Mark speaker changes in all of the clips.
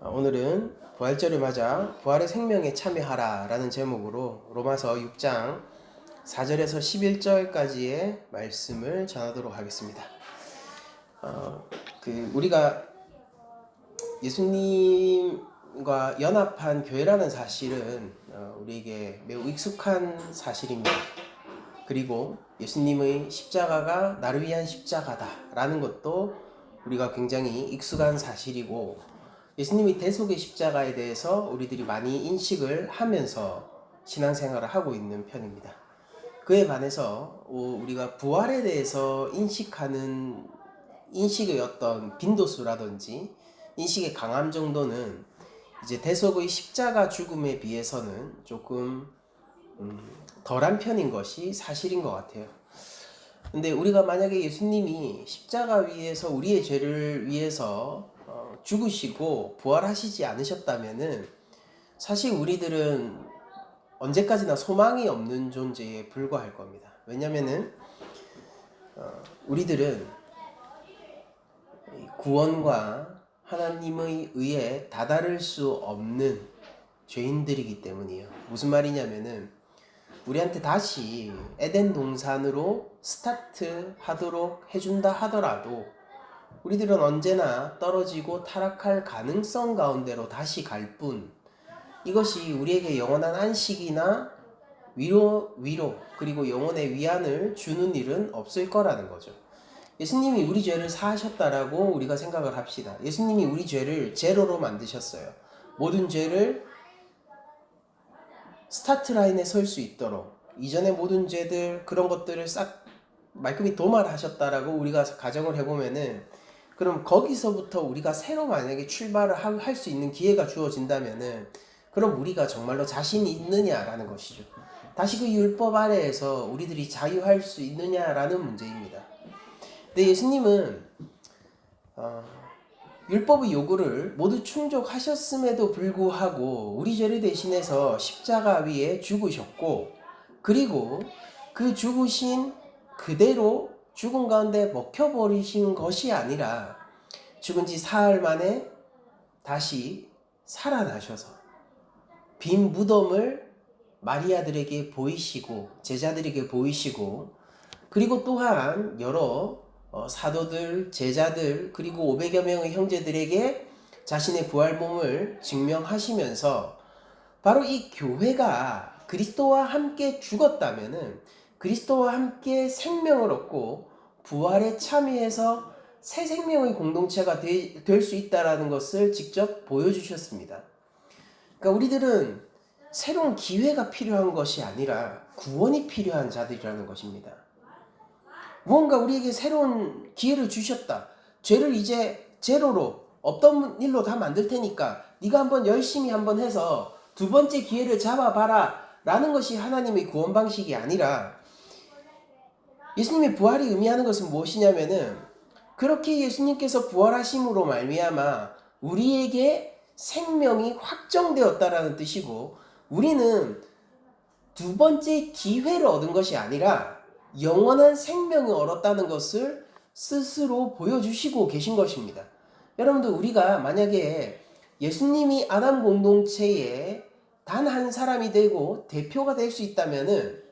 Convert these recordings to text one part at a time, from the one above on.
Speaker 1: 오늘은 부활절을 맞아 부활의 생명에 참여하라 라는 제목으로 로마서 6장 4절에서 11절까지의 말씀을 전하도록 하겠습니다. 우리가 예수님과 연합한 교회라는 사실은 우리에게 매우 익숙한 사실입니다. 그리고 예수님의 십자가가 나를 위한 십자가다라는 것도 우리가 굉장히 익숙한 사실이고, 예수님의 대속의 십자가에 대해서 우리들이 많이 인식을 하면서 신앙생활을 하고 있는 편입니다. 그에 반해서 우리가 부활에 대해서 인식하는 인식의 어떤 빈도수라든지 인식의 강함 정도는 이제 대속의 십자가 죽음에 비해서는 조금 덜한 편인 것이 사실인 것 같아요. 근데 우리가 만약에 예수님이 십자가 위에서 우리의 죄를 위해서 죽으시고 부활하시지 않으셨다면은 사실 우리들은 언제까지나 소망이 없는 존재에 불과할 겁니다. 왜냐면은 우리들은 구원과 하나님의 의에 다다를 수 없는 죄인들이기 때문이에요. 무슨 말이냐면은 우리한테 다시 에덴 동산으로 스타트 하도록 해준다 하더라도 우리들은 언제나 떨어지고 타락할 가능성 가운데로 다시 갈 뿐, 이것이 우리에게 영원한 안식이나 위로 그리고 영혼의 위안을 주는 일은 없을 거라는 거죠. 예수님이 우리 죄를 사하셨다라고 우리가 생각을 합시다. 예수님이 우리 죄를 제로로 만드셨어요. 모든 죄를 스타트 라인에 설 수 있도록 이전의 모든 죄들 그런 것들을 싹 말끔히 도말하셨다라고 우리가 가정을 해보면은, 그럼 거기서부터 우리가 새로 만약에 출발을 할 수 있는 기회가 주어진다면은 그럼 우리가 정말로 자신이 있느냐라는 것이죠. 다시 그 율법 아래에서 우리들이 자유할 수 있느냐라는 문제입니다. 근데 예수님은 율법의 요구를 모두 충족하셨음에도 불구하고 우리 죄를 대신해서 십자가 위에 죽으셨고, 그리고 그 죽으신 그대로 죽음 가운데 먹혀버리신 것이 아니라 죽은 지 사흘 만에 다시 살아나셔서 빈 무덤을 마리아들에게 보이시고 제자들에게 보이시고, 그리고 또한 여러 사도들, 제자들, 그리고 500여 명의 형제들에게 자신의 부활 몸을 증명하시면서 바로 이 교회가 그리스도와 함께 죽었다면은 그리스도와 함께 생명을 얻고 부활에 참여해서 새 생명의 공동체가 될 수 있다라는 것을 직접 보여주셨습니다. 그러니까 우리들은 새로운 기회가 필요한 것이 아니라 구원이 필요한 자들이라는 것입니다. 무언가 우리에게 새로운 기회를 주셨다. 죄를 이제 제로로 없던 일로 다 만들 테니까 네가 한번 열심히 한번 해서 두 번째 기회를 잡아봐라 라는 것이 하나님의 구원 방식이 아니라, 예수님의 부활이 의미하는 것은 무엇이냐면은 그렇게 예수님께서 부활하심으로 말미암아 우리에게 생명이 확정되었다라는 뜻이고, 우리는 두 번째 기회를 얻은 것이 아니라 영원한 생명을 얻었다는 것을 스스로 보여주시고 계신 것입니다. 여러분들, 우리가 만약에 예수님이 아담 공동체의 단 한 사람이 되고 대표가 될 수 있다면은,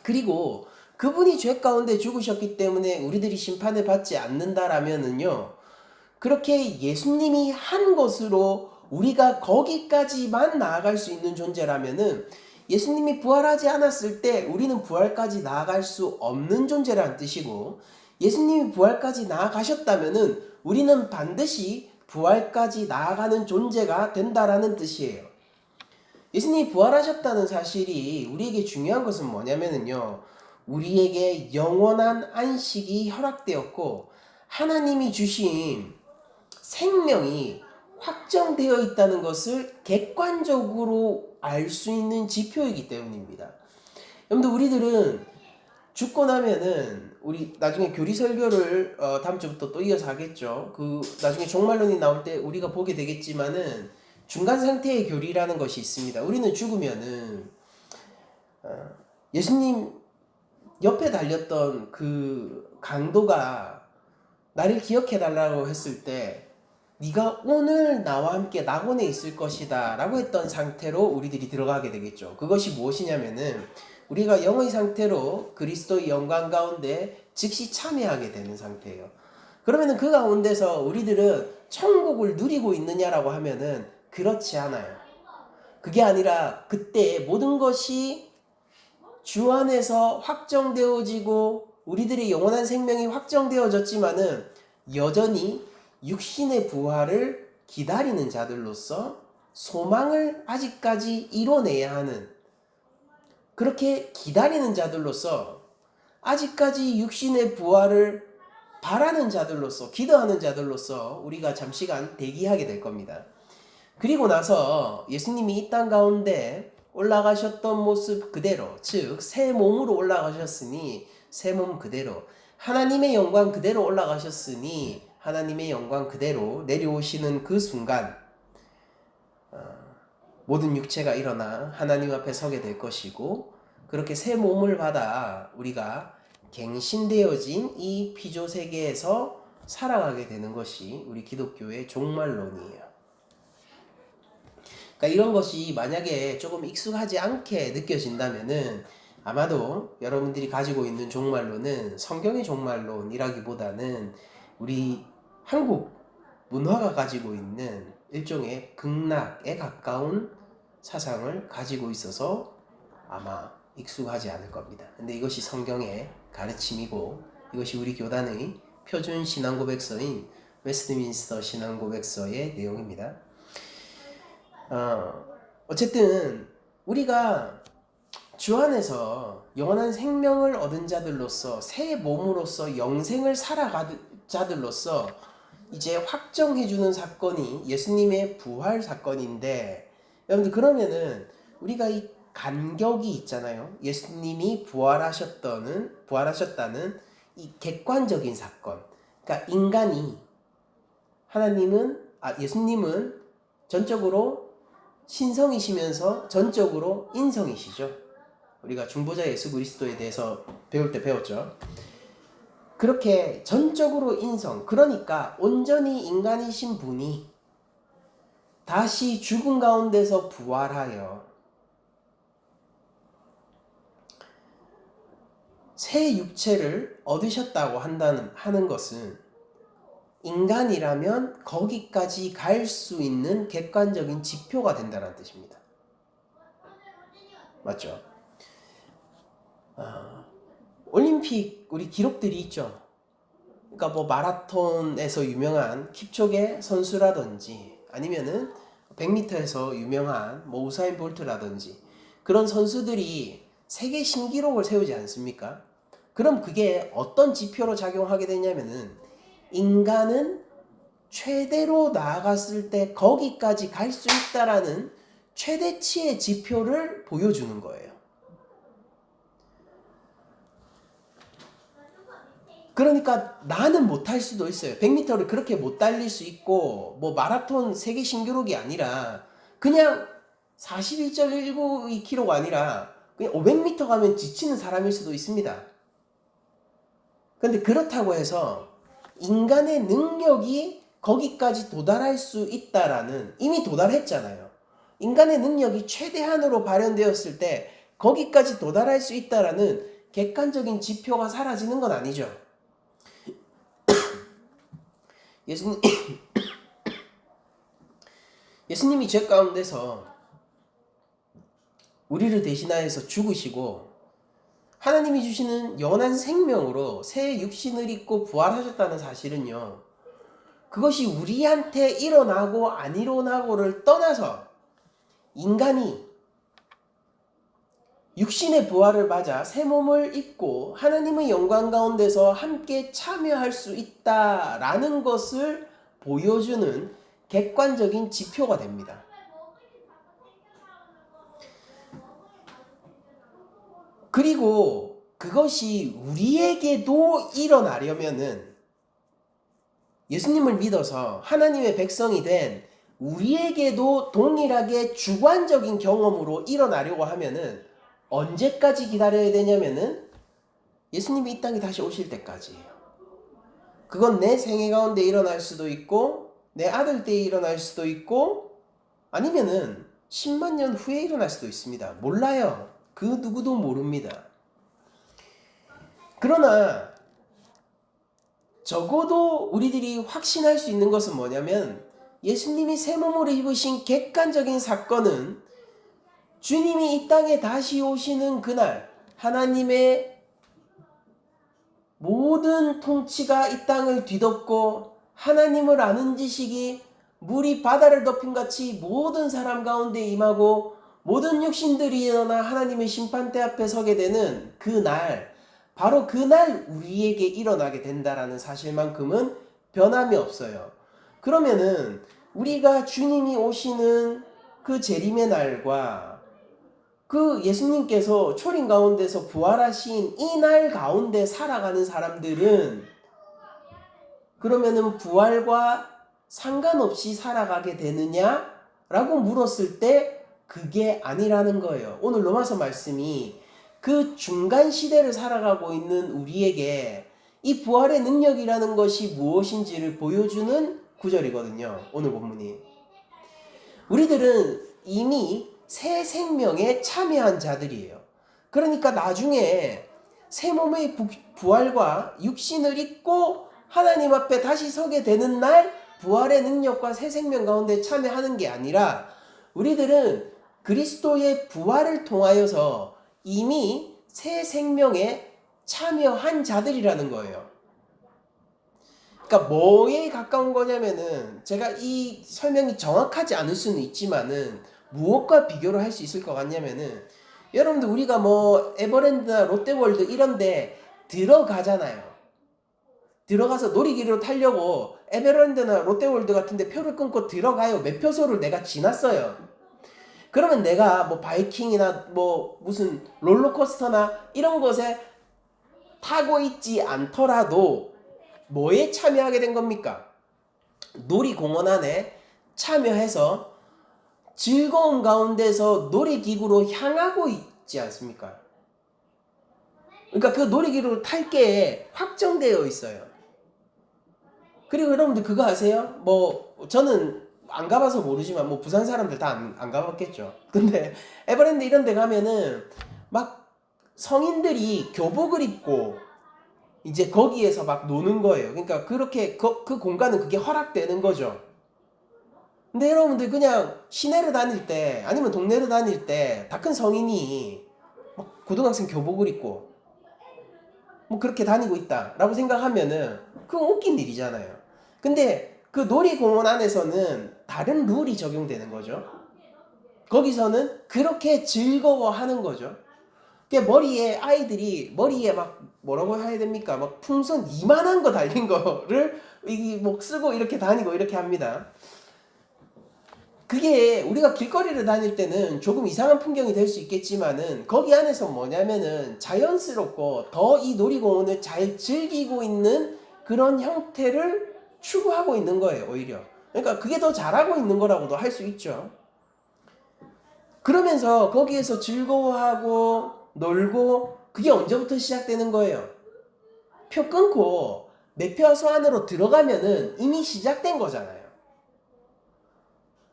Speaker 1: 그리고 그분이 죄 가운데 죽으셨기 때문에 우리들이 심판을 받지 않는다라면은요, 그렇게 예수님이 한 것으로 우리가 거기까지만 나아갈 수 있는 존재라면은 예수님이 부활하지 않았을 때 우리는 부활까지 나아갈 수 없는 존재라는 뜻이고, 예수님이 부활까지 나아가셨다면은 우리는 반드시 부활까지 나아가는 존재가 된다라는 뜻이에요. 예수님이 부활하셨다는 사실이 우리에게 중요한 것은 뭐냐면요, 우리에게 영원한 안식이 허락되었고 하나님이 주신 생명이 확정되어 있다는 것을 객관적으로 알 수 있는 지표이기 때문입니다. 여러분들, 우리들은 죽고 나면은 우리 나중에 교리 설교를 다음 주부터 또 이어서 하겠죠. 그 나중에 종말론이 나올 때 우리가 보게 되겠지만은 중간 상태의 교리라는 것이 있습니다. 우리는 죽으면은 예수님 옆에 달렸던 그 강도가 나를 기억해 달라고 했을 때 네가 오늘 나와 함께 낙원에 있을 것이다 라고 했던 상태로 우리들이 들어가게 되겠죠. 그것이 무엇이냐면은 우리가 영의 상태로 그리스도의 영광 가운데 즉시 참여하게 되는 상태예요. 그러면은 그 가운데서 우리들은 천국을 누리고 있느냐라고 하면은 그렇지 않아요. 그게 아니라 그때 모든 것이 주 안에서 확정되어지고 우리들의 영원한 생명이 확정되어졌지만은 여전히 육신의 부활을 기다리는 자들로서 소망을 아직까지 이뤄내야 하는, 그렇게 기다리는 자들로서 아직까지 육신의 부활을 바라는 자들로서, 기도하는 자들로서 우리가 잠시간 대기하게 될 겁니다. 그리고 나서 예수님이 이 땅 가운데 올라가셨던 모습 그대로, 즉 새 몸으로 올라가셨으니 새 몸 그대로, 하나님의 영광 그대로 올라가셨으니 하나님의 영광 그대로 내려오시는 그 순간 모든 육체가 일어나 하나님 앞에 서게 될 것이고, 그렇게 새 몸을 받아 우리가 갱신되어진 이 피조 세계에서 살아가게 되는 것이 우리 기독교의 종말론이에요. 그러니까 이런 것이 만약에 조금 익숙하지 않게 느껴진다면은 아마도 여러분들이 가지고 있는 종말론은 성경의 종말론이라기보다는 우리 한국 문화가 가지고 있는 일종의 극락에 가까운 사상을 가지고 있어서 아마 익숙하지 않을 겁니다. 근데 이것이 성경의 가르침이고 이것이 우리 교단의 표준 신앙고백서인 웨스트민스터 신앙고백서의 내용입니다. 어쨌든 우리가 주 안에서 영원한 생명을 얻은 자들로서 새 몸으로서 영생을 살아가는 자들로서 이제 확정해주는 사건이 예수님의 부활 사건인데, 여러분들 그러면은 우리가 이 간격이 있잖아요. 예수님이 부활하셨다는 이 객관적인 사건. 그러니까 인간이, 예수님은 전적으로 신성이시면서 전적으로 인성이시죠. 우리가 중보자 예수 그리스도에 대해서 배울 때 배웠죠. 그렇게 전적으로 인성, 그러니까 온전히 인간이신 분이 다시 죽음 가운데서 부활하여 새 육체를 얻으셨다고 하는 것은 인간이라면 거기까지 갈 수 있는 객관적인 지표가 된다는 뜻입니다. 맞죠? 올림픽 우리 기록들이 있죠. 그러니까 뭐 마라톤에서 유명한 킵초게 선수라든지 아니면은 100m에서 유명한 뭐 우사인 볼트라든지 그런 선수들이 세계 신기록을 세우지 않습니까? 그럼 그게 어떤 지표로 작용하게 되냐면은 인간은 최대로 나아갔을 때 거기까지 갈 수 있다라는 최대치의 지표를 보여주는 거예요. 그러니까 나는 못할 수도 있어요. 100m를 그렇게 못 달릴 수 있고 뭐 마라톤 세계 신기록이 아니라 그냥 41.192km가 아니라 그냥 500m 가면 지치는 사람일 수도 있습니다. 근데 그렇다고 해서 인간의 능력이 거기까지 도달할 수 있다라는, 이미 도달했잖아요. 인간의 능력이 최대한으로 발현되었을 때 거기까지 도달할 수 있다라는 객관적인 지표가 사라지는 건 아니죠. 예수님이 죄 가운데서 우리를 대신하여서 죽으시고 하나님이 주시는 영원한 생명으로 새 육신을 입고 부활하셨다는 사실은요, 그것이 우리한테 일어나고 안 일어나고를 떠나서 인간이 육신의 부활을 맞아 새 몸을 입고 하나님의 영광 가운데서 함께 참여할 수 있다라는 것을 보여주는 객관적인 지표가 됩니다. 그리고 그것이 우리에게도 일어나려면은 예수님을 믿어서 하나님의 백성이 된 우리에게도 동일하게 주관적인 경험으로 일어나려고 하면은 언제까지 기다려야 되냐면은 예수님이 이 땅에 다시 오실 때까지예요. 그건 내 생애 가운데 일어날 수도 있고 내 아들 때에 일어날 수도 있고 아니면은 10만 년 후에 일어날 수도 있습니다. 몰라요. 그 누구도 모릅니다. 그러나 적어도 우리들이 확신할 수 있는 것은 뭐냐면 예수님이 새 몸으로 입으신 객관적인 사건은 주님이 이 땅에 다시 오시는 그날 하나님의 모든 통치가 이 땅을 뒤덮고 하나님을 아는 지식이 물이 바다를 덮인 같이 모든 사람 가운데 임하고 모든 육신들이 일어나 하나님의 심판대 앞에 서게 되는 그날, 바로 그날 우리에게 일어나게 된다라는 사실만큼은 변함이 없어요. 그러면은 우리가 주님이 오시는 그 재림의 날과 그 예수님께서 초림 가운데서 부활하신 이 날 가운데 살아가는 사람들은 그러면은 부활과 상관없이 살아가게 되느냐라고 물었을 때 그게 아니라는 거예요. 오늘 로마서 말씀이 그 중간 시대를 살아가고 있는 우리에게 이 부활의 능력이라는 것이 무엇인지를 보여주는 구절이거든요. 오늘 본문이. 우리들은 이미 새 생명에 참여한 자들이에요. 그러니까 나중에 새 몸의 부활과 육신을 입고 하나님 앞에 다시 서게 되는 날 부활의 능력과 새 생명 가운데 참여하는 게 아니라 우리들은 그리스도의 부활을 통하여서 이미 새 생명에 참여한 자들이라는 거예요. 그러니까 뭐에 가까운 거냐면은 제가 이 설명이 정확하지 않을 수는 있지만은 무엇과 비교를 할 수 있을 것 같냐면은 여러분들 우리가 뭐 에버랜드나 롯데월드 이런데 들어가잖아요. 들어가서 놀이기구를 타려고 에버랜드나 롯데월드 같은데 표를 끊고 들어가요. 매표소를 내가 지났어요. 그러면 내가 뭐 바이킹이나 뭐 무슨 롤러코스터나 이런 것에 타고 있지 않더라도 뭐에 참여하게 된 겁니까? 놀이공원 안에 참여해서 즐거운 가운데서 놀이기구로 향하고 있지 않습니까? 그러니까 그 놀이기구를 탈 게 확정되어 있어요. 그리고 여러분들 그거 아세요? 뭐 저는 안 가봐서 모르지만 뭐 부산 사람들 다 안 가봤겠죠. 근데 에버랜드 이런 데 가면은 막 성인들이 교복을 입고 이제 거기에서 막 노는 거예요. 그러니까 그렇게 그 공간은 그게 허락되는 거죠. 근데 여러분들 그냥 시내를 다닐 때 아니면 동네를 다닐 때 다 큰 성인이 막 고등학생 교복을 입고 뭐 그렇게 다니고 있다라고 생각하면은 그건 웃긴 일이잖아요. 근데 그 놀이공원 안에서는 다른 룰이 적용되는 거죠. 거기서는 그렇게 즐거워하는 거죠. 머리에 아이들이 머리에 막 뭐라고 해야 됩니까? 막 풍선 이만한 거 달린 거를 뭐 쓰고 이렇게 다니고 이렇게 합니다. 그게 우리가 길거리를 다닐 때는 조금 이상한 풍경이 될 수 있겠지만은 거기 안에서 뭐냐면은 자연스럽고 더 이 놀이공원을 잘 즐기고 있는 그런 형태를 추구하고 있는 거예요, 오히려. 그러니까 그게 더 잘하고 있는 거라고도 할 수 있죠. 그러면서 거기에서 즐거워하고 놀고 그게 언제부터 시작되는 거예요? 표 끊고 매표소 안으로 들어가면은 이미 시작된 거잖아요.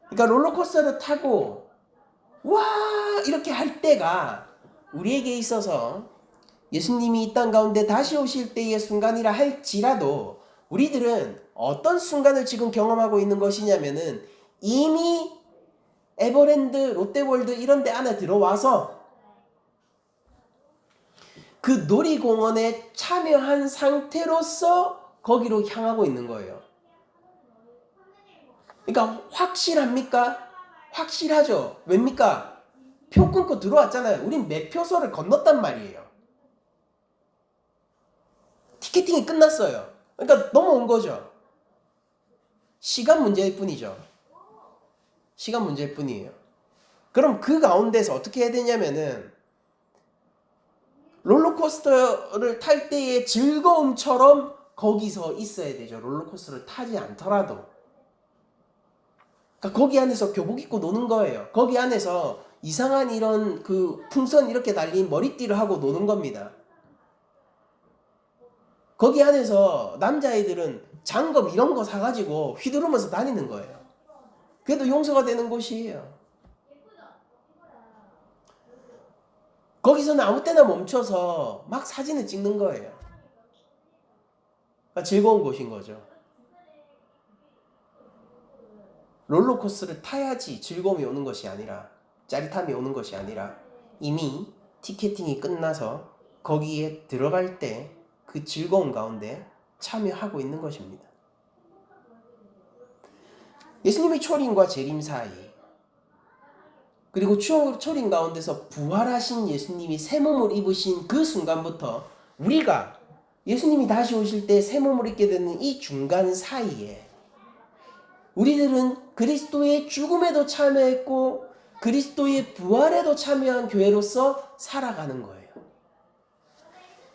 Speaker 1: 그러니까 롤러코스터를 타고 와 이렇게 할 때가 우리에게 있어서 예수님이 이 땅 가운데 다시 오실 때의 순간이라 할지라도 우리들은 어떤 순간을 지금 경험하고 있는 것이냐면은 이미 에버랜드, 롯데월드 이런 데 안에 들어와서 그 놀이공원에 참여한 상태로서 거기로 향하고 있는 거예요. 그러니까 확실합니까? 확실하죠. 왜입니까? 표 끊고 들어왔잖아요. 우린 매표소를 건넜단 말이에요. 티켓팅이 끝났어요. 그러니까 넘어온 거죠. 시간 문제일 뿐이죠. 시간 문제일 뿐이에요. 그럼 그 가운데서 어떻게 해야 되냐면은 롤러코스터를 탈 때의 즐거움처럼 거기서 있어야 되죠. 롤러코스터를 타지 않더라도. 그러니까 거기 안에서 교복 입고 노는 거예요. 거기 안에서 이상한 이런 그 풍선 이렇게 달린 머리띠를 하고 노는 겁니다. 거기 안에서 남자애들은 장검 이런 거 사가지고 휘두르면서 다니는 거예요. 그래도 용서가 되는 곳이에요. 거기서는 아무 때나 멈춰서 막 사진을 찍는 거예요. 그러니까 즐거운 곳인 거죠. 롤러코스터를 타야지 즐거움이 오는 것이 아니라, 짜릿함이 오는 것이 아니라, 이미 티켓팅이 끝나서 거기에 들어갈 때 그 즐거움 가운데 참여하고 있는 것입니다. 예수님의 초림과 재림 사이, 그리고 초림 가운데서 부활하신 예수님이 새 몸을 입으신 그 순간부터 우리가 예수님이 다시 오실 때 새 몸을 입게 되는 이 중간 사이에 우리들은 그리스도의 죽음에도 참여했고 그리스도의 부활에도 참여한 교회로서 살아가는 거예요.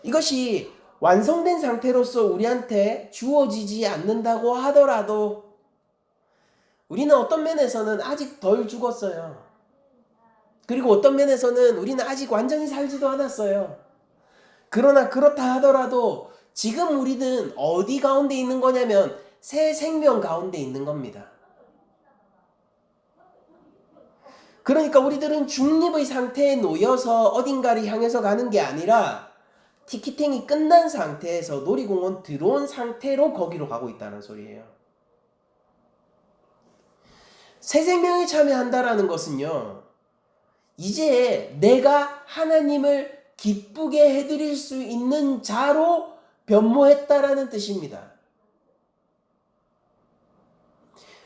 Speaker 1: 이것이 완성된 상태로서 우리한테 주어지지 않는다고 하더라도 우리는 어떤 면에서는 아직 덜 죽었어요. 그리고 어떤 면에서는 우리는 아직 완전히 살지도 않았어요. 그러나 그렇다 하더라도 지금 우리는 어디 가운데 있는 거냐면 새 생명 가운데 있는 겁니다. 그러니까 우리들은 중립의 상태에 놓여서 어딘가를 향해서 가는 게 아니라 티켓팅이 끝난 상태에서 놀이공원 들어온 상태로 거기로 가고 있다는 소리예요. 새 생명에 참여한다라는 것은요, 이제 내가 하나님을 기쁘게 해드릴 수 있는 자로 변모했다라는 뜻입니다.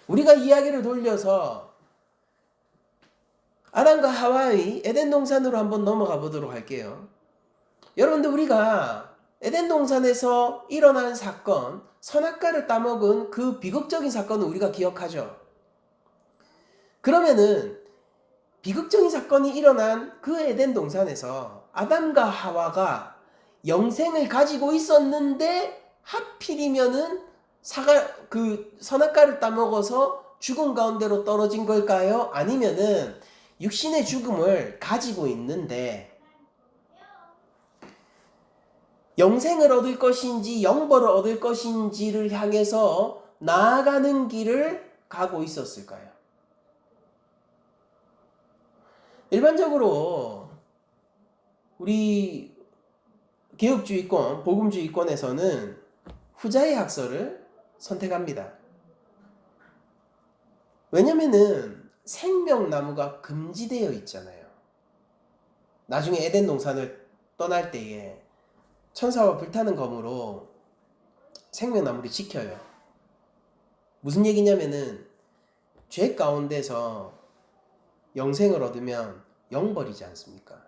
Speaker 1: 우리가 이야기를 돌려서 아담과 하와의 에덴 동산으로 한번 넘어가 보도록 할게요. 여러분들, 우리가 에덴 동산에서 일어난 사건, 선악과를 따먹은 그 비극적인 사건을 우리가 기억하죠. 그러면은 비극적인 사건이 일어난 그 에덴 동산에서 아담과 하와가 영생을 가지고 있었는데 하필이면은 그 선악과를 따먹어서 죽음 가운데로 떨어진 걸까요? 아니면은 육신의 죽음을 가지고 있는데 영생을 얻을 것인지 영벌을 얻을 것인지를 향해서 나아가는 길을 가고 있었을까요? 일반적으로 우리 개혁주의권, 복음주의권에서는 후자의 학설을 선택합니다. 왜냐면은 생명나무가 금지되어 있잖아요. 나중에 에덴 동산을 떠날 때에 천사와 불타는 검으로 생명나무를 지켜요. 무슨 얘기냐면은 죄 가운데서 영생을 얻으면 영벌이지 않습니까?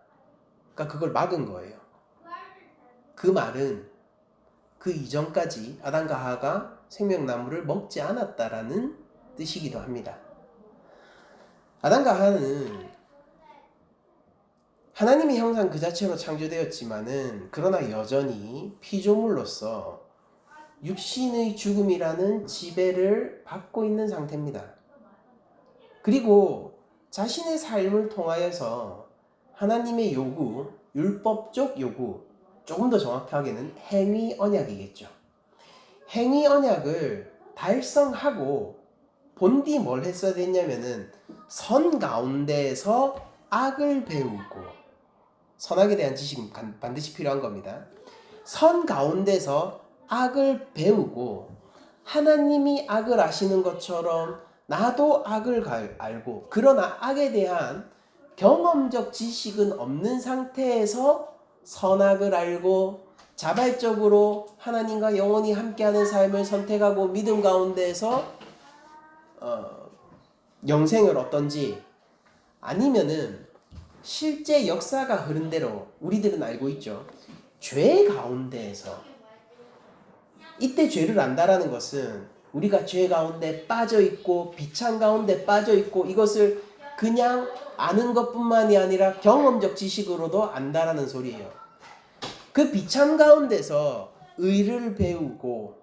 Speaker 1: 그러니까 그걸 막은 거예요. 그 말은 그 이전까지 아담과 하와가 생명나무를 먹지 않았다라는 뜻이기도 합니다. 아담과 하와는 하나님의 형상 그 자체로 창조되었지만은 그러나 여전히 피조물로서 육신의 죽음이라는 지배를 받고 있는 상태입니다. 그리고 자신의 삶을 통하여서 하나님의 요구, 율법적 요구, 조금 더 정확하게는 행위 언약이겠죠. 행위 언약을 달성하고 본디 뭘 했어야 됐냐면은 선 가운데에서 악을 배우고, 선악에 대한 지식은 반드시 필요한 겁니다. 선 가운데서 악을 배우고 하나님이 악을 아시는 것처럼 나도 악을 알고, 그러나 악에 대한 경험적 지식은 없는 상태에서 선악을 알고 자발적으로 하나님과 영원히 함께하는 삶을 선택하고 믿음 가운데에서 영생을 얻던지, 아니면은 실제 역사가 흐른 대로 우리들은 알고 있죠. 죄 가운데에서, 이때 죄를 안다라는 것은 우리가 죄 가운데 빠져 있고 비참 가운데 빠져 있고 이것을 그냥 아는 것뿐만이 아니라 경험적 지식으로도 안다라는 소리예요. 그 비참 가운데서 의를 배우고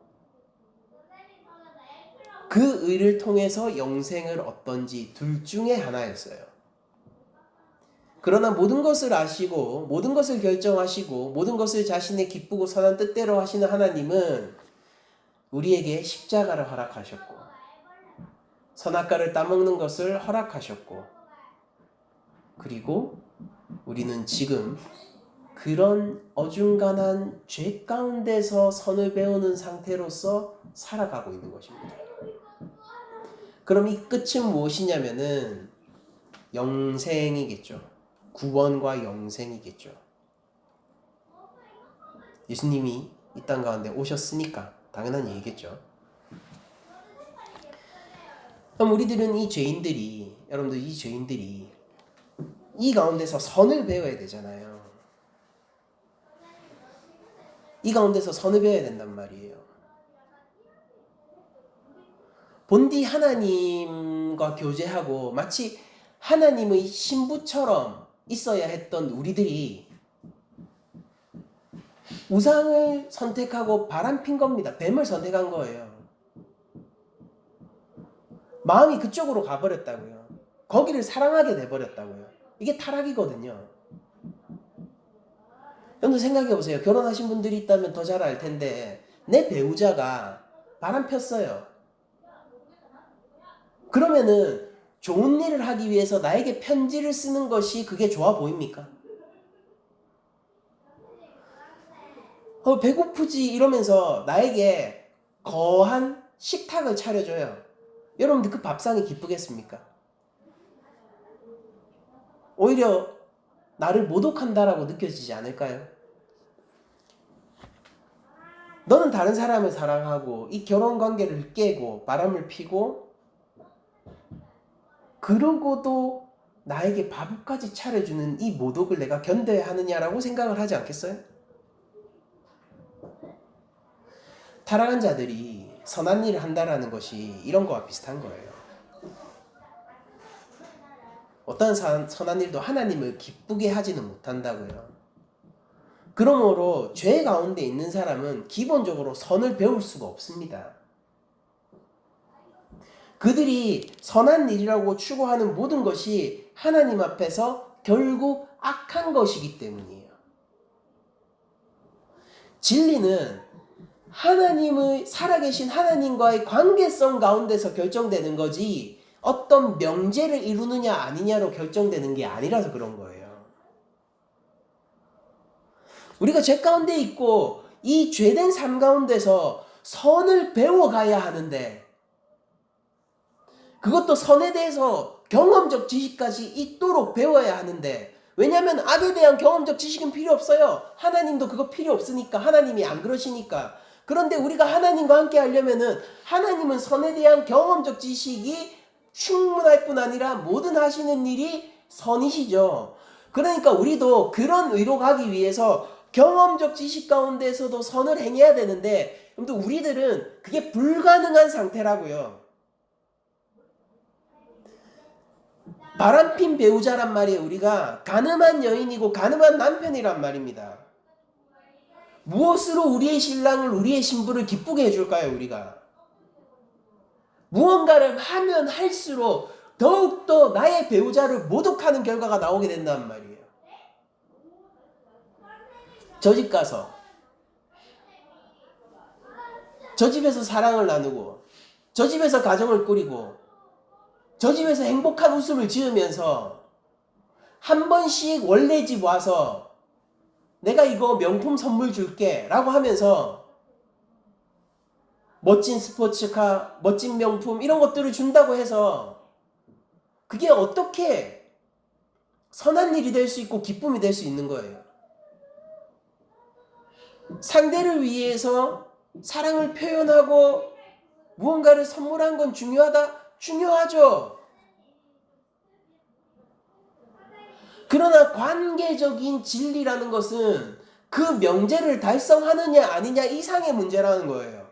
Speaker 1: 그 의를 통해서 영생을 얻던지 둘 중에 하나였어요. 그러나 모든 것을 아시고 모든 것을 결정하시고 모든 것을 자신의 기쁘고 선한 뜻대로 하시는 하나님은 우리에게 십자가를 허락하셨고 선악과를 따먹는 것을 허락하셨고 그리고 우리는 지금 그런 어중간한 죄 가운데서 선을 배우는 상태로서 살아가고 있는 것입니다. 그럼 이 끝은 무엇이냐면은 영생이겠죠. 구원과 영생이겠죠. 예수님이 이 땅 가운데 오셨으니까 당연한 얘기겠죠. 그럼 우리들은 여러분들 이 죄인들이 이 가운데서 선을 배워야 되잖아요. 이 가운데서 선을 배워야 된단 말이에요. 본디 하나님과 교제하고 마치 하나님의 신부처럼 있어야 했던 우리들이 우상을 선택하고 바람핀 겁니다. 뱀을 선택한 거예요. 마음이 그쪽으로 가버렸다고요. 거기를 사랑하게 돼버렸다고요. 이게 타락이거든요. 여러분 생각해 보세요. 결혼하신 분들이 있다면 더 잘 알 텐데 내 배우자가 바람 폈어요. 그러면은 좋은 일을 하기 위해서 나에게 편지를 쓰는 것이 그게 좋아 보입니까? 배고프지 이러면서 나에게 거한 식탁을 차려줘요. 여러분들 그 밥상이 기쁘겠습니까? 오히려 나를 모독한다라고 느껴지지 않을까요? 너는 다른 사람을 사랑하고 이 결혼관계를 깨고 바람을 피고 그러고도 나에게 밥까지 차려주는 이 모독을 내가 견뎌야 하느냐라고 생각을 하지 않겠어요? 타락한 자들이 선한 일을 한다라는 것이 이런 거와 비슷한 거예요. 어떤 선한 일도 하나님을 기쁘게 하지는 못한다고요. 그러므로 죄 가운데 있는 사람은 기본적으로 선을 배울 수가 없습니다. 그들이 선한 일이라고 추구하는 모든 것이 하나님 앞에서 결국 악한 것이기 때문이에요. 진리는 하나님의 살아계신 하나님과의 관계성 가운데서 결정되는 거지 어떤 명제를 이루느냐 아니냐로 결정되는 게 아니라서 그런 거예요. 우리가 죄 가운데 있고 이 죄된 삶 가운데서 선을 배워가야 하는데 그것도 선에 대해서 경험적 지식까지 있도록 배워야 하는데 왜냐하면 악에 대한 경험적 지식은 필요 없어요. 하나님도 그거 필요 없으니까 하나님이 안 그러시니까. 그런데 우리가 하나님과 함께 하려면은 하나님은 선에 대한 경험적 지식이 충분할 뿐 아니라 모든 하시는 일이 선이시죠. 그러니까 우리도 그런 의로 가기 위해서 경험적 지식 가운데서도 선을 행해야 되는데 우리들은 그게 불가능한 상태라고요. 바람핀 배우자란 말이에요. 우리가 가늠한 여인이고 가늠한 남편이란 말입니다. 무엇으로 우리의 신랑을 우리의 신부를 기쁘게 해줄까요? 우리가 무언가를 하면 할수록 더욱더 나의 배우자를 모독하는 결과가 나오게 된단 말이에요. 저 집 가서 저 집에서 사랑을 나누고 저 집에서 가정을 꾸리고 저 집에서 행복한 웃음을 지으면서 한 번씩 원래 집 와서 내가 이거 명품 선물 줄게 라고 하면서 멋진 스포츠카, 멋진 명품 이런 것들을 준다고 해서 그게 어떻게 선한 일이 될 수 있고 기쁨이 될 수 있는 거예요. 상대를 위해서 사랑을 표현하고 무언가를 선물한 건 중요하다? 중요하죠. 그러나 관계적인 진리라는 것은 그 명제를 달성하느냐 아니냐 이상의 문제라는 거예요.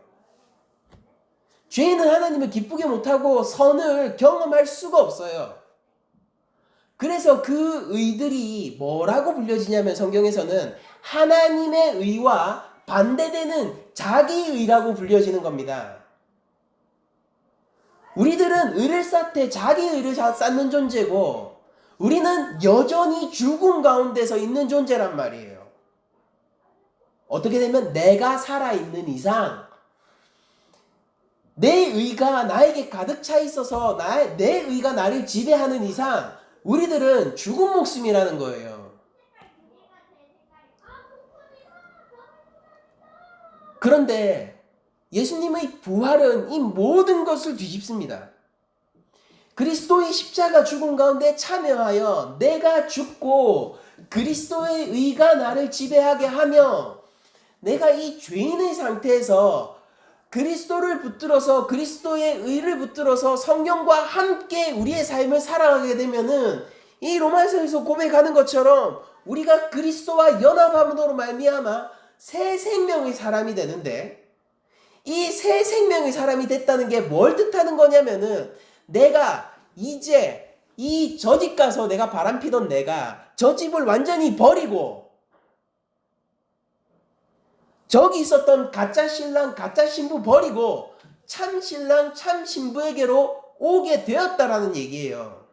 Speaker 1: 죄인은 하나님을 기쁘게 못하고 선을 경험할 수가 없어요. 그래서 그 의들이 뭐라고 불려지냐면 성경에서는 하나님의 의와 반대되는 자기의라고 불려지는 겁니다. 우리들은 의를 쌓되 자기의를 쌓는 존재고 우리는 여전히 죽음 가운데서 있는 존재란 말이에요. 어떻게 되면 내가 살아있는 이상 내 의가 나에게 가득 차 있어서 내 의가 나를 지배하는 이상 우리들은 죽은 목숨이라는 거예요. 그런데 예수님의 부활은 이 모든 것을 뒤집습니다. 그리스도의 십자가 죽음 가운데 참여하여 내가 죽고 그리스도의 의가 나를 지배하게 하며 내가 이 죄인의 상태에서 그리스도를 붙들어서 그리스도의 의를 붙들어서 성령과 함께 우리의 삶을 살아가게 되면은 이 로마서에서 고백하는 것처럼 우리가 그리스도와 연합함으로 말미암아 새 생명의 사람이 되는데, 이 새 생명의 사람이 됐다는 게 뭘 뜻하는 거냐면은 내가 이제 이 저 집 가서 내가 바람피던 내가 저 집을 완전히 버리고 저기 있었던 가짜 신랑 가짜 신부 버리고 참 신랑 참 신부에게로 오게 되었다라는 얘기예요.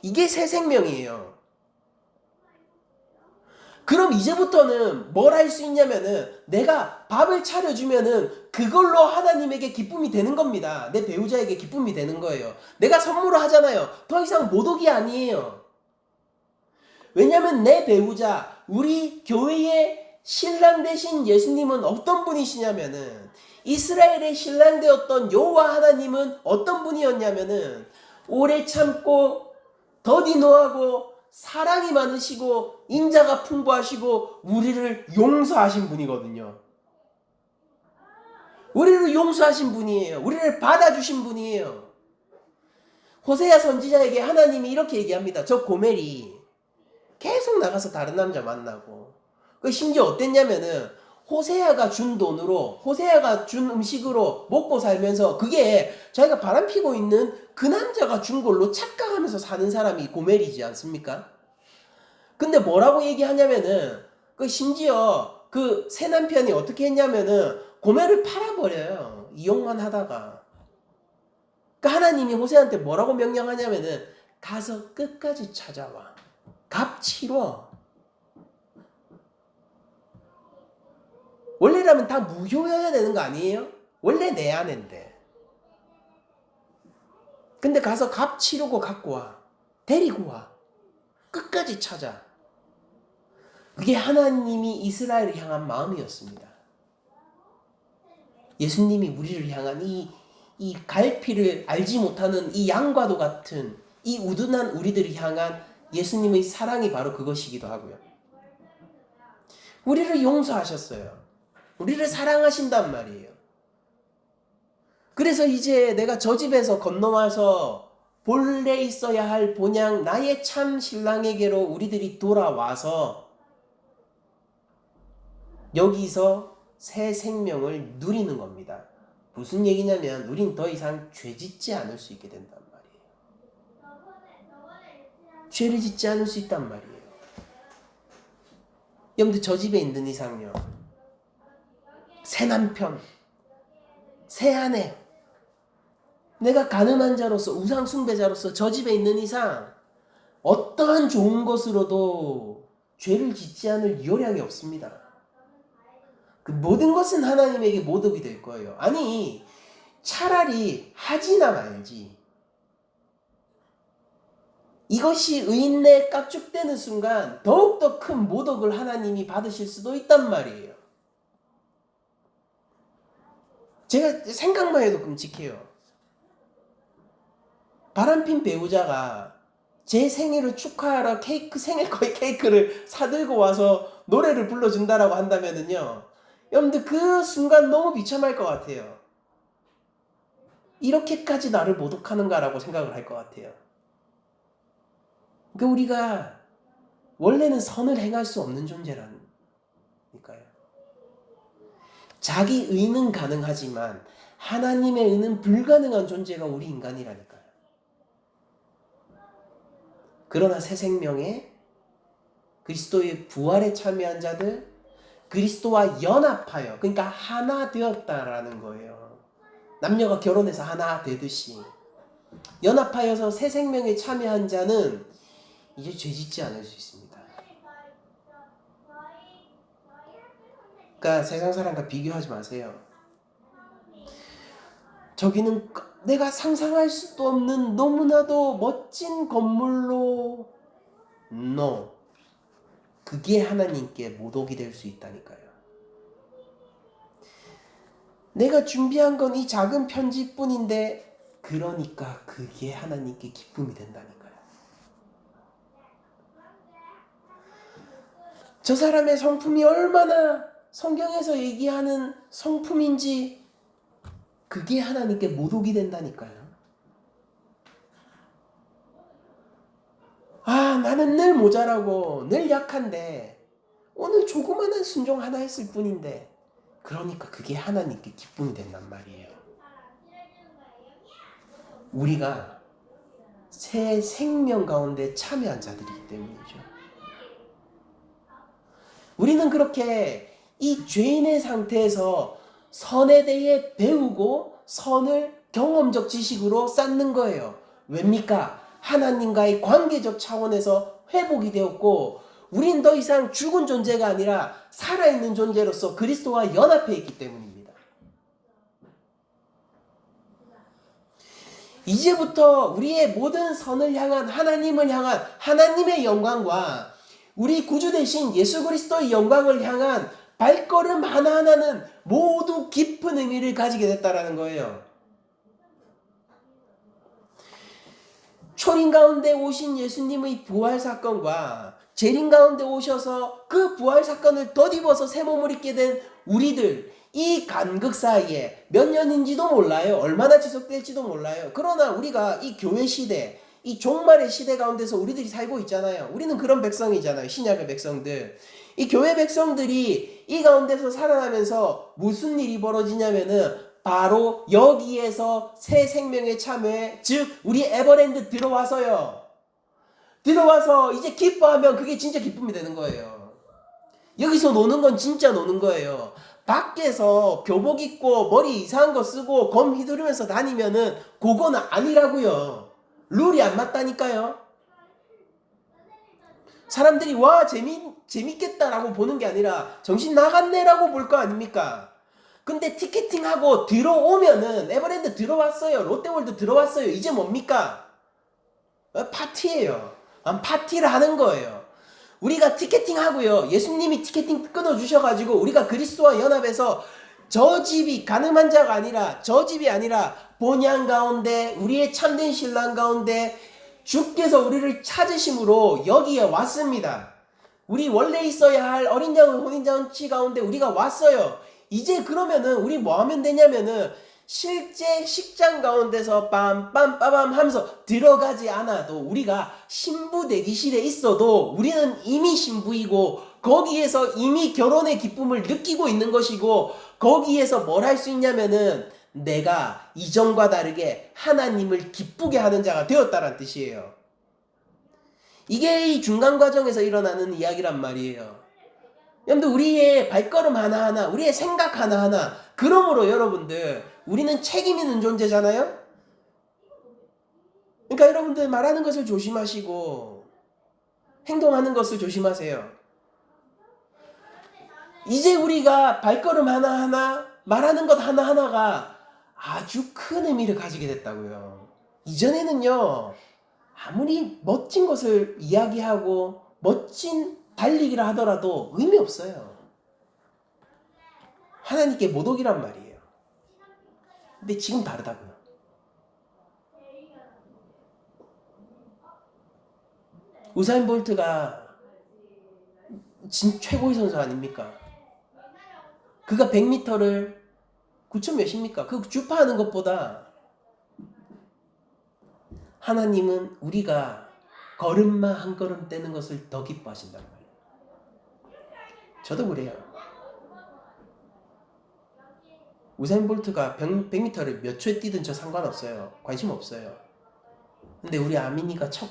Speaker 1: 이게 새 생명이에요. 그럼 이제부터는 뭘 할 수 있냐면은 내가 밥을 차려주면은 그걸로 하나님에게 기쁨이 되는 겁니다. 내 배우자에게 기쁨이 되는 거예요. 내가 선물을 하잖아요. 더 이상 모독이 아니에요. 왜냐면 내 배우자, 우리 교회의 신랑 되신 예수님은 어떤 분이시냐면은 이스라엘의 신랑 되었던 여호와 하나님은 어떤 분이었냐면은 오래 참고 더디 노하고 사랑이 많으시고 인자가 풍부하시고 우리를 용서하신 분이거든요. 우리를 용서하신 분이에요. 우리를 받아주신 분이에요. 호세아 선지자에게 하나님이 이렇게 얘기합니다. 저 고멜이 계속 나가서 다른 남자 만나고, 심지어 어땠냐면은 호세아가 준 돈으로, 호세아가 준 음식으로 먹고 살면서 그게 자기가 바람피고 있는 그 남자가 준 걸로 착각하면서 사는 사람이 고멜이지 않습니까? 근데 뭐라고 얘기하냐면은 심지어 그 새 남편이 어떻게 했냐면은 고멜을 팔아버려요. 이용만 하다가. 그러니까 하나님이 호세한테 뭐라고 명령하냐면은 가서 끝까지 찾아와. 값 치러. 원래라면 다 무효여야 되는 거 아니에요? 원래 내 아내인데. 근데 가서 값 치르고 갖고 와. 데리고 와. 끝까지 찾아. 그게 하나님이 이스라엘을 향한 마음이었습니다. 예수님이 우리를 향한 이 갈피를 알지 못하는 이 양과도 같은 이 우둔한 우리들을 향한 예수님의 사랑이 바로 그것이기도 하고요. 우리를 용서하셨어요. 우리를 사랑하신단 말이에요. 그래서 이제 내가 저 집에서 건너와서 본래 있어야 할 본향 나의 참 신랑에게로 우리들이 돌아와서 여기서 새 생명을 누리는 겁니다. 무슨 얘기냐면 우린 더 이상 죄 짓지 않을 수 있게 된단 말이에요. 죄를 짓지 않을 수 있단 말이에요. 여러분들 저 집에 있는 이상요. 새 남편, 새 아내, 내가 가늠한 자로서 우상 숭배자로서 저 집에 있는 이상 어떠한 좋은 것으로도 죄를 짓지 않을 요량이 없습니다. 그 모든 것은 하나님에게 모독이 될 거예요. 아니 차라리 하지나 말지. 이것이 의인내 깍죽되는 순간 더욱더 큰 모독을 하나님이 받으실 수도 있단 말이에요. 제가 생각만 해도 끔찍해요. 바람핀 배우자가 제 생일을 축하하러 생일 케이크를 사들고 와서 노래를 불러준다라고 한다면은요, 여러분들 그 순간 너무 비참할 것 같아요. 이렇게까지 나를 모독하는가라고 생각을 할 것 같아요. 그러니까 우리가 원래는 선을 행할 수 없는 존재라니까요. 자기 의는 가능하지만 하나님의 의는 불가능한 존재가 우리 인간이라니까요. 그러나 새 생명에 그리스도의 부활에 참여한 자들, 그리스도와 연합하여, 그러니까 하나 되었다라는 거예요. 남녀가 결혼해서 하나 되듯이 연합하여서 새 생명에 참여한 자는 이제 죄짓지 않을 수 있습니다. 그러니까 세상 사람과 비교하지 마세요. 저기는 내가 상상할 수도 없는 너무나도 멋진 건물로. No. 그게 하나님께 모독이 될 수 있다니까요. 내가 준비한 건 이 작은 편지뿐인데, 그러니까 그게 하나님께 기쁨이 된다니까요. 저 사람의 성품이 얼마나 성경에서 얘기하는 성품인지, 그게 하나님께 모독이 된다니까요. 아, 나는 늘 모자라고 늘 약한데 오늘 조그마한 순종 하나 했을 뿐인데, 그러니까 그게 하나님께 기쁨이 된단 말이에요. 우리가 새 생명 가운데 참여한 자들이기 때문이죠. 우리는 그렇게 이 죄인의 상태에서 선에 대해 배우고 선을 경험적 지식으로 쌓는 거예요. 왜입니까? 하나님과의 관계적 차원에서 회복이 되었고, 우린 더 이상 죽은 존재가 아니라 살아있는 존재로서 그리스도와 연합해 있기 때문입니다. 이제부터 우리의 모든 선을 향한, 하나님을 향한 하나님의 영광과 우리 구주 되신 예수 그리스도의 영광을 향한 발걸음 하나하나는 모두 깊은 의미를 가지게 됐다라는 거예요. 초림 가운데 오신 예수님의 부활 사건과 재림 가운데 오셔서 그 부활 사건을 덧입어서 새 몸을 입게 된 우리들, 이 간극 사이에 몇 년인지도 몰라요. 얼마나 지속될지도 몰라요. 그러나 우리가 이 교회 시대, 이 종말의 시대 가운데서 우리들이 살고 있잖아요. 우리는 그런 백성이잖아요. 신약의 백성들. 이 교회 백성들이 이 가운데서 살아나면서 무슨 일이 벌어지냐면은 바로 여기에서 새 생명에 참여해, 즉 우리 에버랜드 들어와서요. 들어와서 이제 기뻐하면 그게 진짜 기쁨이 되는 거예요. 여기서 노는 건 진짜 노는 거예요. 밖에서 교복 입고 머리 이상한 거 쓰고 검 휘두르면서 다니면은 그거는 아니라고요. 룰이 안 맞다니까요. 사람들이 와 재밌겠다라고 보는 게 아니라 정신 나갔네라고 볼 거 아닙니까? 근데 티켓팅하고 들어오면은 에버랜드 들어왔어요. 롯데월드 들어왔어요. 이제 뭡니까? 파티예요. 파티를 하는 거예요. 우리가 티켓팅하고요. 예수님이 티켓팅 끊어주셔가지고 우리가 그리스도와 연합해서 저 집이 가늠한 자가 아니라, 저 집이 아니라 본향 가운데 우리의 참된 신랑 가운데 주께서 우리를 찾으심으로 여기에 왔습니다. 우리 원래 있어야 할 어린 양의 혼인잔치 가운데 우리가 왔어요. 이제 그러면은 우리 뭐 하면 되냐면은 실제 식장 가운데서 빰빰빠밤 하면서 들어가지 않아도, 우리가 신부 대기실에 있어도 우리는 이미 신부이고 거기에서 이미 결혼의 기쁨을 느끼고 있는 것이고, 거기에서 뭘 할 수 있냐면은 내가 이전과 다르게 하나님을 기쁘게 하는 자가 되었다란 뜻이에요. 이게 이 중간 과정에서 일어나는 이야기란 말이에요. 여러분들, 우리의 발걸음 하나하나, 우리의 생각 하나하나, 그러므로 여러분들 우리는 책임 있는 존재잖아요. 그러니까 여러분들 말하는 것을 조심하시고 행동하는 것을 조심하세요. 이제 우리가 발걸음 하나하나, 말하는 것 하나하나가 아주 큰 의미를 가지게 됐다고요. 이전에는요, 아무리 멋진 것을 이야기하고 멋진 달리기를 하더라도 의미 없어요. 하나님께 모독이란 말이에요. 근데 지금 다르다고요. 우사인 볼트가 최고의 선수 아닙니까? 그가 100m를 9천 몇입니까? 그 주파하는 것보다 하나님은 우리가 걸음마 한 걸음 떼는 것을 더 기뻐하신단 말이에요. 저도 그래요. 우사인 볼트가 100m를 몇 초에 뛰든 저 상관없어요. 관심 없어요. 근데 우리 아민이가 첫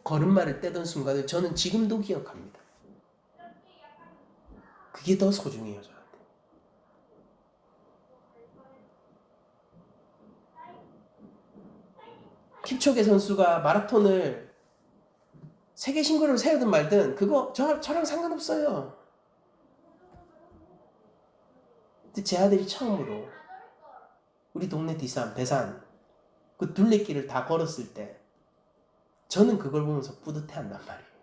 Speaker 1: 걸음마를 떼던 순간을 저는 지금도 기억합니다. 그게 더 소중해요, 저한테. 킵초게 선수가 마라톤을 세계 신고를 세우든 말든 그거 저랑 상관없어요. 근데 제 아들이 처음으로 우리 동네 뒷산, 배산 그 둘레길을 다 걸었을 때 저는 그걸 보면서 뿌듯해한단 말이에요.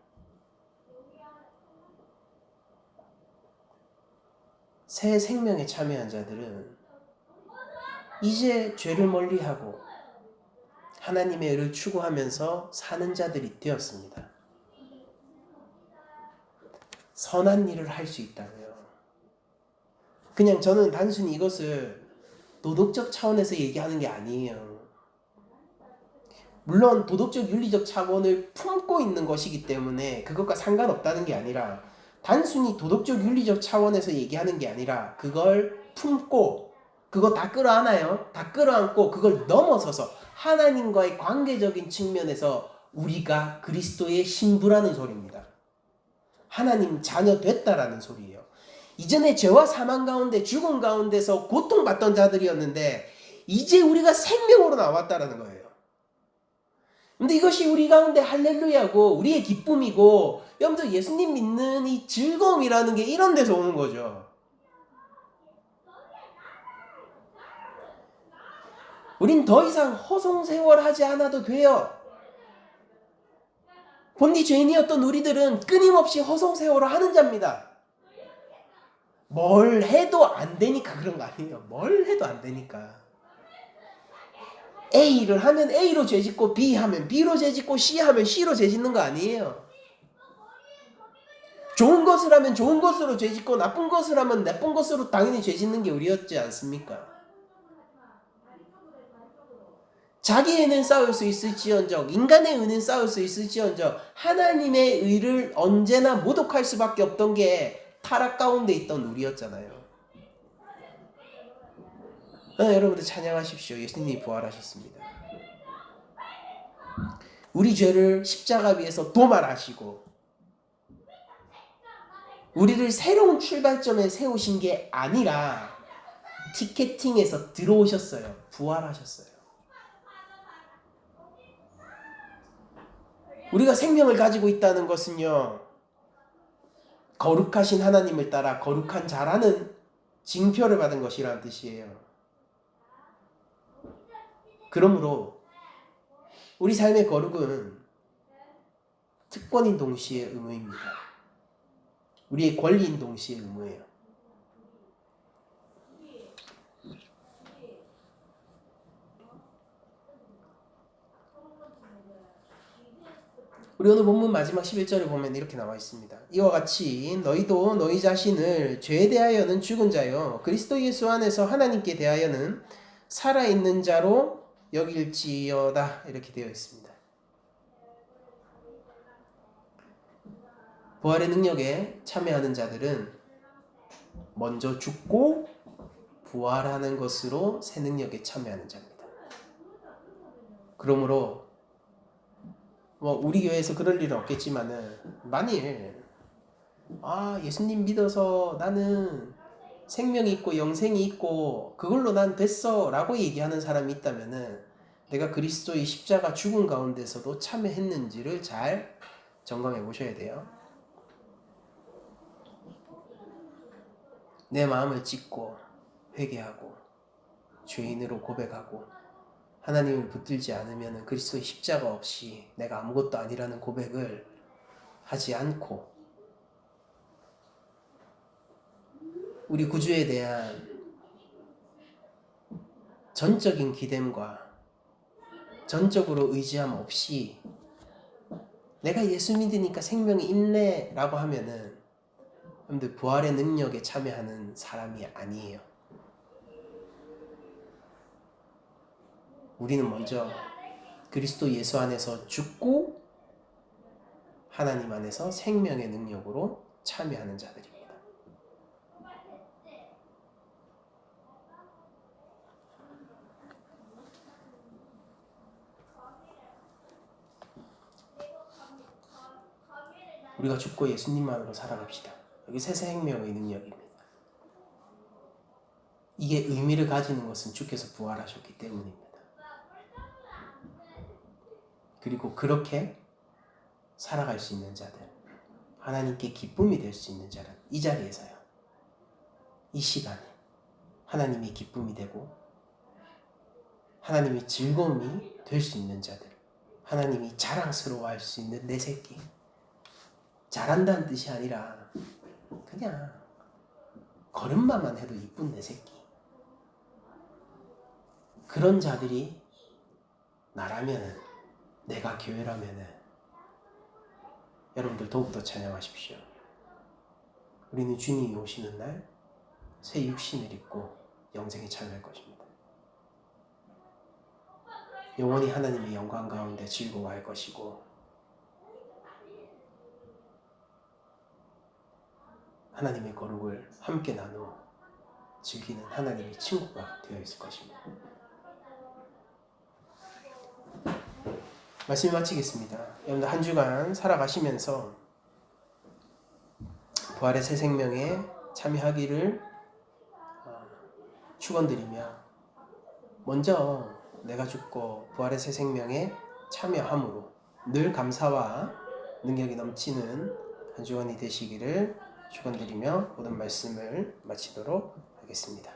Speaker 1: 새 생명에 참여한 자들은 이제 죄를 멀리하고 하나님의 의를 추구하면서 사는 자들이 되었습니다. 선한 일을 할 수 있다고요. 그냥 저는 단순히 이것을 도덕적 차원에서 얘기하는 게 아니에요. 물론 도덕적 윤리적 차원을 품고 있는 것이기 때문에 그것과 상관없다는 게 아니라 단순히 도덕적 윤리적 차원에서 얘기하는 게 아니라 그걸 품고 그거 다 끌어안아요. 다 끌어안고 그걸 넘어서서 하나님과의 관계적인 측면에서 우리가 그리스도의 신부라는 소리입니다. 하나님 자녀 됐다라는 소리예요. 이전에 죄와 사망 가운데 죽음 가운데서 고통받던 자들이었는데 이제 우리가 생명으로 나왔다라는 거예요. 근데 이것이 우리 가운데 할렐루야고 우리의 기쁨이고 여러분들 예수님 믿는 이 즐거움이라는 게 이런 데서 오는 거죠. 우린 더 이상 허송세월하지 않아도 돼요. 본디 죄인이었던 우리들은 끊임없이 허송세월을 하는 자입니다. 뭘 해도 안 되니까 그런 거 아니에요. 뭘 해도 안 되니까. A를 하면 A로 죄짓고 B 하면 B로 죄짓고 C 하면 C로 죄짓는 거 아니에요. 좋은 것을 하면 좋은 것으로 죄짓고 나쁜 것을 하면 나쁜 것으로 당연히 죄짓는 게 우리였지 않습니까? 자기의 의는 쌓을 수 있을지언정 인간의 의는 쌓을 수 있을지언정 하나님의 의를 언제나 모독할 수밖에 없던 게 타락 가운데 있던 우리였잖아요. 여러분들 찬양하십시오. 예수님이 부활하셨습니다. 우리 죄를 십자가 위에서 도말하시고 우리를 새로운 출발점에 세우신 게 아니라 티켓팅에서 들어오셨어요. 부활하셨어요. 우리가 생명을 가지고 있다는 것은요, 거룩하신 하나님을 따라 거룩한 자라는 징표를 받은 것이라는 뜻이에요. 그러므로 우리 삶의 거룩은 특권인 동시에 의무입니다. 우리의 권리인 동시에 의무예요. 우리 오늘 본문 마지막 11절을 보면 이렇게 나와 있습니다. 이와 같이 너희도 너희 자신을 죄에 대하여는 죽은 자요 그리스도 예수 안에서 하나님께 대하여는 살아있는 자로 여길지어다 이렇게 되어 있습니다. 부활의 능력에 참여하는 자들은 먼저 죽고 부활하는 것으로 새 능력에 참여하는 자입니다. 그러므로 우리 교회에서 그럴 일은 없겠지만은 만일 예수님 믿어서 나는 생명이 있고 영생이 있고 그걸로 난 됐어 라고 얘기하는 사람이 있다면은 내가 그리스도의 십자가 죽음 가운데서도 참여했는지를 잘 점검해 보셔야 돼요. 내 마음을 찢고 회개하고 죄인으로 고백하고 하나님을 붙들지 않으면 그리스도의 십자가 없이 내가 아무것도 아니라는 고백을 하지 않고 우리 구주에 대한 전적인 기댐과 전적으로 의지함 없이 내가 예수 믿으니까 생명이 있네 라고 하면은 여러분들 부활의 능력에 참여하는 사람이 아니에요. 우리는 먼저 그리스도 예수 안에서 죽고 하나님 안에서 생명의 능력으로 참여하는 자들입니다. 우리가 죽고 예수님만으로 살아갑시다. 여기 새 생명의 능력입니다. 이게 의미를 가지는 것은 주께서 부활하셨기 때문입니다. 그리고 그렇게 살아갈 수 있는 자들, 하나님께 기쁨이 될 수 있는 자는 이 자리에서요, 이 시간에 하나님이 기쁨이 되고 하나님이 즐거움이 될 수 있는 자들, 하나님이 자랑스러워할 수 있는 내 새끼. 잘한다는 뜻이 아니라 그냥 걸음마만 해도 이쁜 내 새끼. 그런 자들이 나라면은, 내가 교회라면은 여러분들 더욱더 찬양하십시오. 우리는 주님이 오시는 날 새 육신을 입고 영생에 참여할 것입니다. 영원히 하나님의 영광 가운데 즐거워할 것이고, 하나님의 거룩을 함께 나누어 즐기는 하나님의 친구가 되어 있을 것입니다. 말씀 마치겠습니다. 여러분들 한 주간 살아가시면서 부활의 새 생명에 참여하기를 축원드리며, 먼저 내가 죽고 부활의 새 생명에 참여함으로 늘 감사와 능력이 넘치는 한 주간이 되시기를 축원드리며 모든 말씀을 마치도록 하겠습니다.